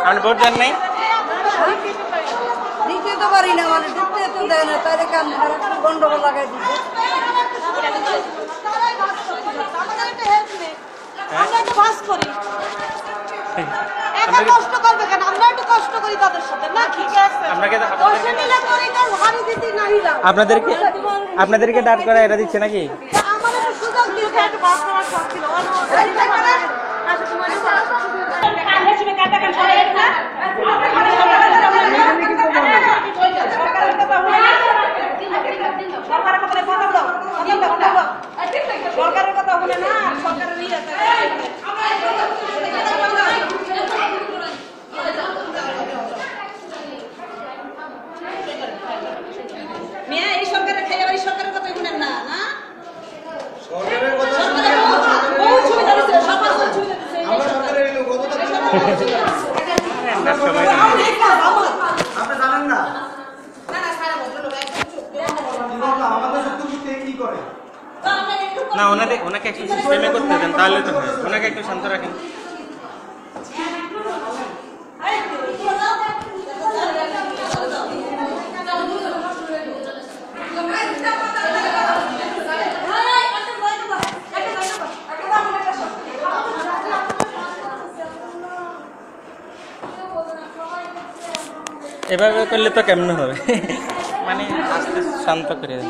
আপনি ভোট দেন নাই? দিতে তো পারি না, মানে ঢুকতে তো দেয় না, তাদের কান গন্ডগোল লাগাই দিচ্ছে। আমরা একটু বাস করি, একা কষ্ট করবে কেন? আমরা একটু কষ্ট করি তাদের সাথে নাকি? আপনাদেরকে দাঁড় করা এটা দিচ্ছে নাকি? আমাদের সুযোগ দিয়েছে, একটু বাস করার শখ ছিল। সরকারের কথা বলে না, সরকারের মেয়ে এই সরকারের খেয়ে এই সরকারের কথা শুনেন না, না সরকারের কথা বহুত সুবিধা দিচ্ছে, সবার সুবিধা দিচ্ছে। আমরা সরকারের লোক কত টাকা আপনি জানেন না? না না সারা ভদ্রলোক আমাদের সত্যি কি করে না, ওনাকে একটু সিস্টেমে করতে দেন, তাহলে তো হয়। ওনাকে একটু শান্ত রাখেন। এভাবে করলে তো কেমন হবে? মানে আস্তে শান্ত করে দেন।